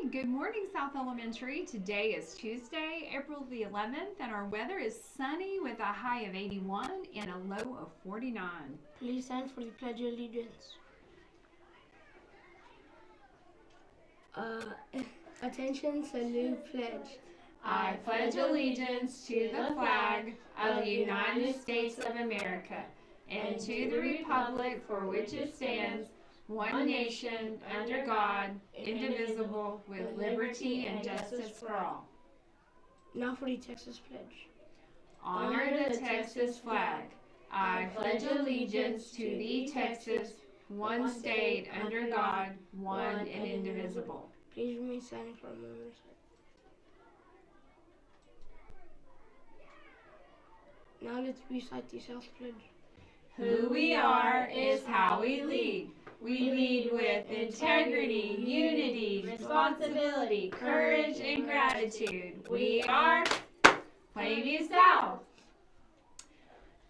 Good morning, South Elementary. Today is Tuesday, April the 11th, and our weather is sunny with a high of 81 and a low of 49. Please stand for the Pledge of Allegiance. Attention, salute, pledge. I pledge allegiance to the flag of the United States of America and to the republic for which it stands, one nation, under God, indivisible, with liberty and justice for all. Now for the Texas Pledge. Honor the Texas flag. I pledge allegiance to thee, Texas, one state under God, one and indivisible. Please remain silent for a moment or so. Now let's recite the South Pledge. Who we are is how we lead. We lead with integrity, unity, responsibility, courage, and gratitude. We are Plainview South.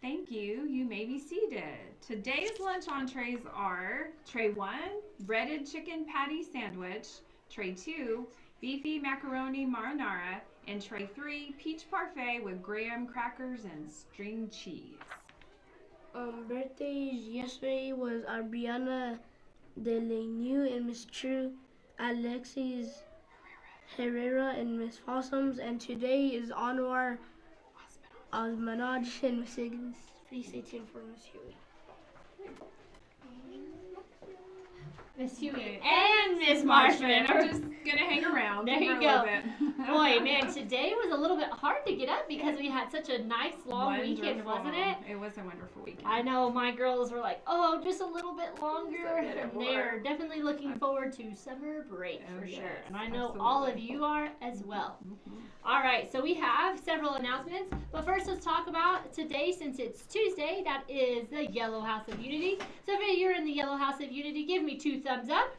Thank you. You may be seated. Today's lunch entrees are tray 1, breaded chicken patty sandwich, tray 2, beefy macaroni marinara, and tray 3, peach parfait with graham crackers and string cheese. Birthdays yesterday was Arbiana Delenu and Miss True, Alexis Herrera and Miss Fossums, and today is Anwar Osmanaj and Miss Higgins. Please stay tuned for Miss Huey. Miss Huey and Miss Marshman. I'm just gonna hang around. There you go. Boy, man, today was a little bit hard to get up because we had such a nice long weekend, wasn't it? It was a wonderful weekend. I know my girls were like, oh, just a little bit longer. And they're definitely looking forward to summer break for sure. And I know all of you are as well. All right, so we have several announcements. But first, let's talk about today, since it's Tuesday. That is the Yellow House of Unity. So if you're in the Yellow House of Unity, give me 2 thumbs up.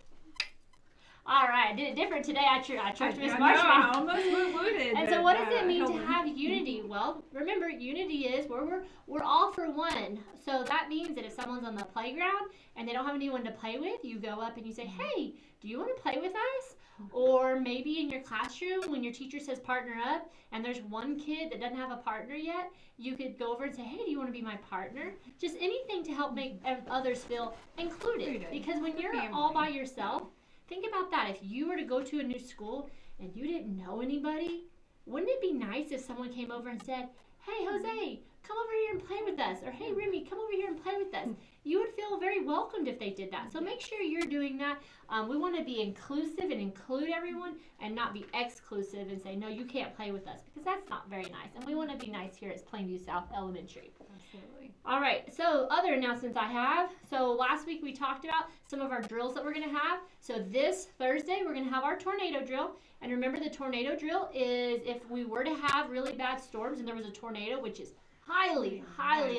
All right, I did it different today. I church Miss Marshman. I almost wounded. And so what does it mean to have unity? Well, remember, unity is where we're all for one. So that means that if someone's on the playground and they don't have anyone to play with, you go up and you say, hey, do you want to play with us? Or maybe in your classroom when your teacher says partner up and there's one kid that doesn't have a partner yet, you could go over and say, hey, do you want to be my partner? Just anything to help make others feel included. Because when you're all by yourself, think about that. If you were to go to a new school and you didn't know anybody, wouldn't it be nice if someone came over and said, hey, Jose, come over here and play with us. Or, hey, Remy, come over here and play with us. You would feel very welcomed if they did that. So make sure you're doing that. We want to be inclusive and include everyone and not be exclusive and say, no, you can't play with us, because that's not very nice. And we want to be nice here at Plainview South Elementary. Absolutely. All right, so other announcements I have. So last week we talked about some of our drills that we're going to have. So this Thursday we're going to have our tornado drill. And remember, the tornado drill is if we were to have really bad storms and there was a tornado, which is highly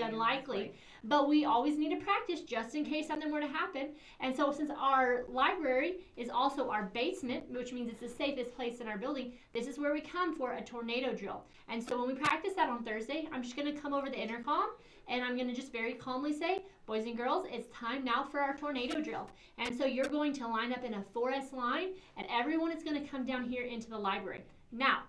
unlikely. But we always need to practice just in case something were to happen. And so since our library is also our basement, which means it's the safest place in our building, this is where we come for a tornado drill. And so when we practice that on Thursday, I'm just going to come over the intercom and I'm going to just very calmly say, boys and girls, it's time now for our tornado drill. And so you're going to line up in a 4S line and everyone is going to come down here into the library. Now,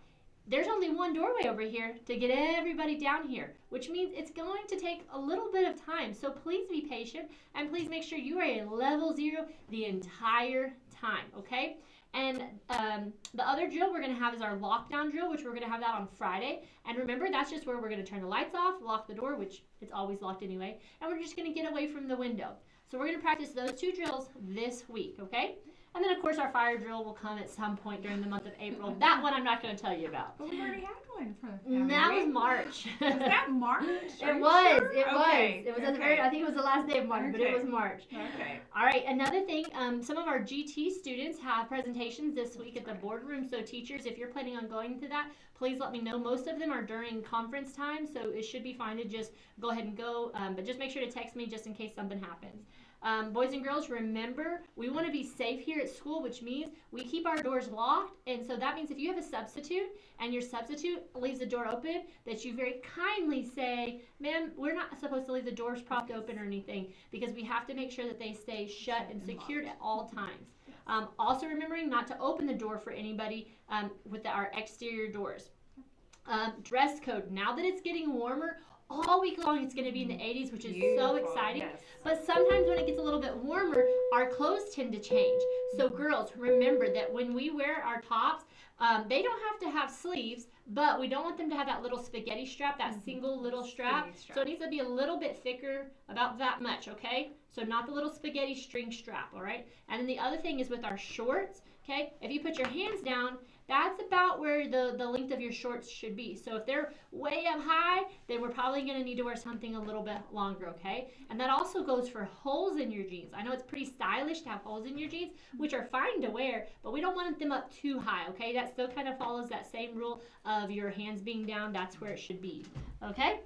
there's only one doorway over here to get everybody down here, which means it's going to take a little bit of time. So please be patient and please make sure you are at level 0 the entire time, okay? And the other drill we're going to have is our lockdown drill, which we're going to have that on Friday. And remember, that's just where we're going to turn the lights off, lock the door, which it's always locked anyway, and we're just going to get away from the window. So we're going to practice those 2 drills this week, okay? And then, of course, our fire drill will come at some point during the month of April. That one I'm not going to tell you about. But we already had one for that was March. Was that March? It was. Sure? It Okay. was. It was at the very, I think it was the last day of March, but it was March. Okay. All right, another thing, some of our GT students have presentations this week at the boardroom. So teachers, if you're planning on going to that, please let me know. Most of them are during conference time, so it should be fine to just go ahead and go. But just make sure to text me just in case something happens. Boys and girls, remember, we want to be safe here at school, which means we keep our doors locked. And so that means if you have a substitute and your substitute leaves the door open, that you very kindly say, ma'am, we're not supposed to leave the doors propped open or anything, because we have to make sure that they stay shut and secured at all times. Also remembering not to open the door for anybody with our exterior doors. Dress code. Now that it's getting warmer, all week long it's going to be in the 80s, which is so exciting. Yes. But sometimes when it gets a little bit warmer, our clothes tend to change. So girls, remember that when we wear our tops, they don't have to have sleeves, but we don't want them to have that little spaghetti strap, that single little strap. So it needs to be a little bit thicker, about that much, okay? So not the little spaghetti string strap, all right? And then the other thing is with our shorts, okay? If you put your hands down, that's about where the length of your shorts should be. So if they're way up high, then we're probably going to need to wear something a little bit longer, okay? And that also goes for holes in your jeans. I know it's pretty stylish to have holes in your jeans, which are fine to wear, but we don't want them up too high, okay? That still kind of follows that same rule of your hands being down. That's where it should be, okay?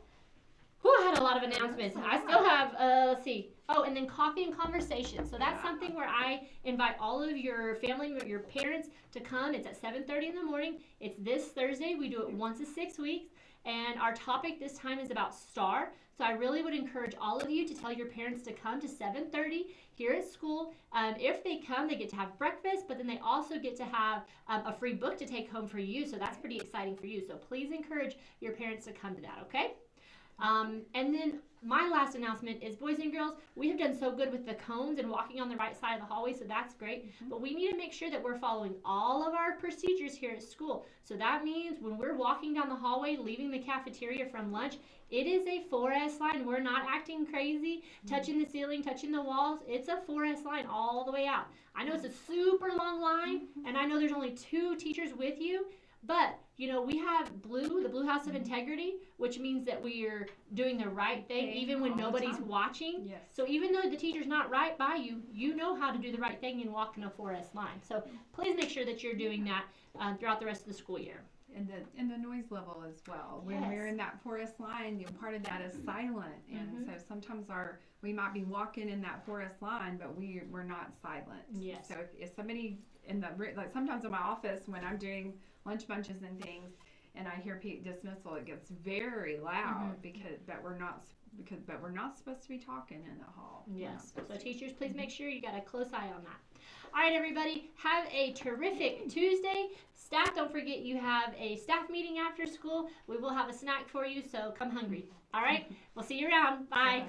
Whew, I had a lot of announcements. I still have, let's see. Oh, and then coffee and conversation. So that's something where I invite all of your family, your parents to come. It's at 7:30 in the morning. It's this Thursday. We do it once a 6 weeks. And our topic this time is about STAR. So I really would encourage all of you to tell your parents to come to 7:30 here at school. If they come, they get to have breakfast, but then they also get to have a free book to take home for you. So that's pretty exciting for you. So please encourage your parents to come to that, okay? And then my last announcement is, boys and girls, we have done so good with the cones and walking on the right side of the hallway, so that's great. But we need to make sure that we're following all of our procedures here at school. So that means when we're walking down the hallway, leaving the cafeteria from lunch, it is a 4S line. We're not acting crazy, touching the ceiling, touching the walls. It's a 4S line all the way out. I know it's a super long line, and I know there's only 2 teachers with you, but, you know, we have the Blue House of Integrity, which means that we're doing the right thing even when nobody's watching. Yes. So even though the teacher's not right by you, you know how to do the right thing and walk in a 4S line. So please make sure that you're doing that throughout the rest of the school year. And the noise level as well. When we're in that 4S line, part of that is silent, and so sometimes we might be walking in that 4S line, but we're not silent. Yes. So if somebody like sometimes in my office when I'm doing lunch bunches and things, and I hear dismissal, it gets very loud but we're not supposed to be talking in the hall. Yes. So teachers, please make sure you got a close eye on that. All right, everybody, have a terrific Tuesday. Staff, don't forget you have a staff meeting after school. We will have a snack for you, so come hungry. All right, we'll see you around. Bye.